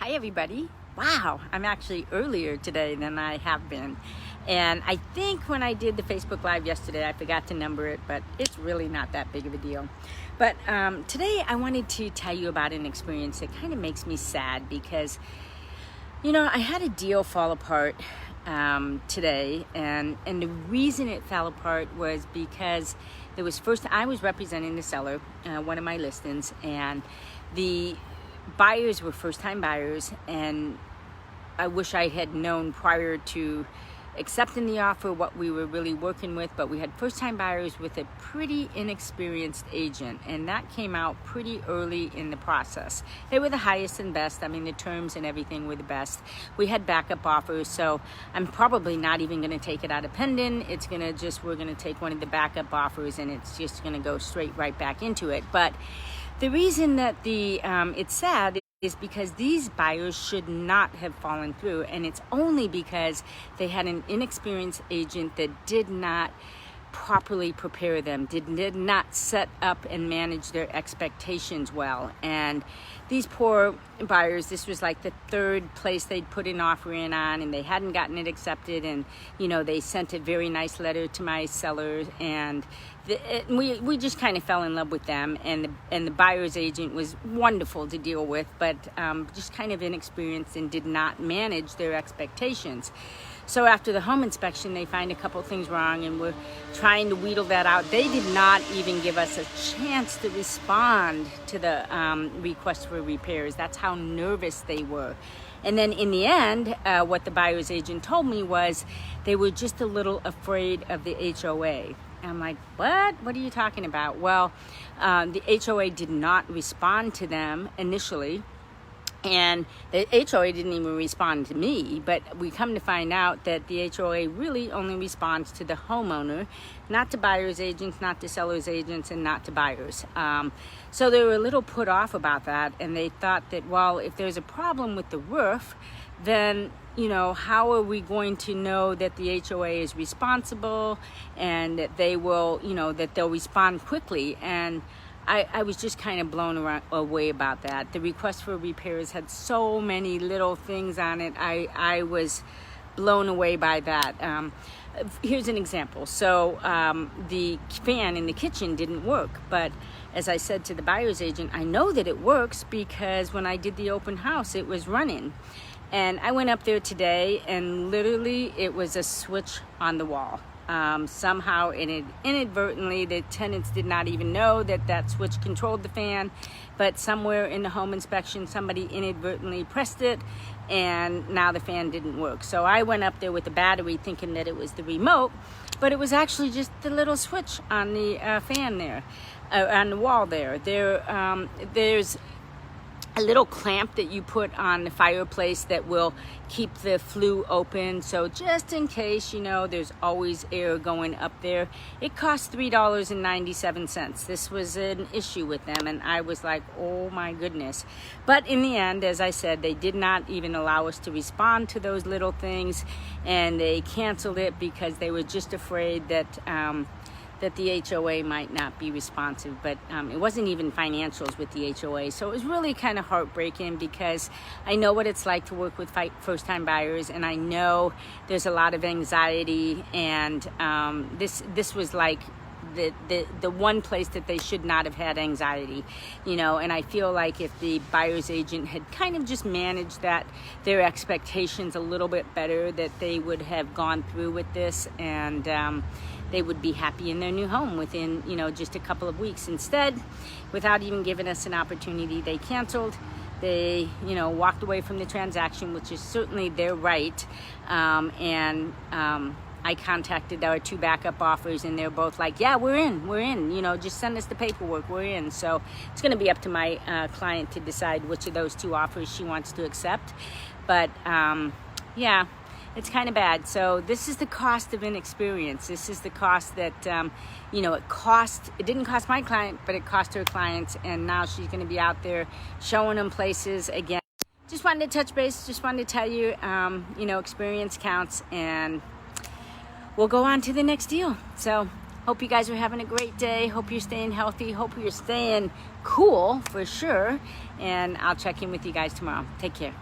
Hi everybody. Wow, I'm actually earlier today than I have been. And I think when I did the Facebook Live yesterday, I forgot to number it, but it's really not that big of a deal. But today I wanted to tell you about an experience that kind of makes me sad because, you know, I had a deal fall apart today, and the reason it fell apart was because I was representing the seller, one of my listings, and the buyers were first-time buyers, and I wish I had known prior to accepting the offer what we were really working with, but we had first-time buyers with a pretty inexperienced agent, and that came out pretty early in the process. They were the highest and best. I mean, the terms and everything were the best. We had backup offers, so I'm probably not even going to take it out of pending. We're going to take one of the backup offers, and it's just going to go straight right back into it. But the reason that it's sad is because these buyers should not have fallen through, and it's only because they had an inexperienced agent that did not properly prepare them, did not set up and manage their expectations well. And these poor buyers, this was like the third place they'd put an offer in on, and they hadn't gotten it accepted, and they sent a very nice letter to my seller, and we just kind of fell in love with them, and the buyer's agent was wonderful to deal with, but just kind of inexperienced and did not manage their expectations. So after the home inspection, they find a couple things wrong, and we're trying to wheedle that out. They did not even give us a chance to respond to the request for repairs. That's how nervous they were. And then in the end, what the buyer's agent told me was they were just a little afraid of the HOA. I'm like, what? What are you talking about? Well, the HOA did not respond to them initially. And the HOA didn't even respond to me, but we come to find out that the HOA really only responds to the homeowner, not to buyer's agents, not to seller's agents, and not to buyers. So they were a little put off about that, and they thought that, well, if there's a problem with the roof, then how are we going to know that the HOA is responsible and that they will, that they'll respond quickly? And I was just kind of blown away about that. The request for repairs had so many little things on it. I was blown away by that. Here's an example. So the fan in the kitchen didn't work, but as I said to the buyer's agent, I know that it works because when I did the open house, it was running. And I went up there today, and literally it was a switch on the wall. Somehow inadvertently, the tenants did not even know that switch controlled the fan, but somewhere in the home inspection, somebody inadvertently pressed it, and now the fan didn't work. So I went up there with the battery thinking that it was the remote, but it was actually just the little switch on the fan there, on the wall there. There's a little clamp that you put on the fireplace that will keep the flue open. So just in case, there's always air going up there. It cost $3.97. This was an issue with them, and I was like, oh my goodness. But in the end, as I said, they did not even allow us to respond to those little things, and they canceled it because they were just afraid that the HOA might not be responsive, but it wasn't even financials with the HOA. So it was really kind of heartbreaking because I know what it's like to work with first-time buyers, and I know there's a lot of anxiety, and this was like the one place that they should not have had anxiety, and I feel like if the buyer's agent had kind of just managed their expectations a little bit better, that they would have gone through with this, and they would be happy in their new home within, just a couple of weeks. Instead, without even giving us an opportunity, they canceled. They, walked away from the transaction, which is certainly their right. I contacted our two backup offers, and they're both like, yeah, we're in, just send us the paperwork, we're in. So it's going to be up to my client to decide which of those two offers she wants to accept. But yeah, it's kind of bad. So this is the cost of inexperience. This is the cost that, it didn't cost my client, but it cost her clients, and now she's going to be out there showing them places again. Just wanted to touch base, just wanted to tell you, experience counts, and we'll go on to the next deal. So hope you guys are having a great day. Hope you're staying healthy. Hope you're staying cool for sure. And I'll check in with you guys tomorrow. Take care.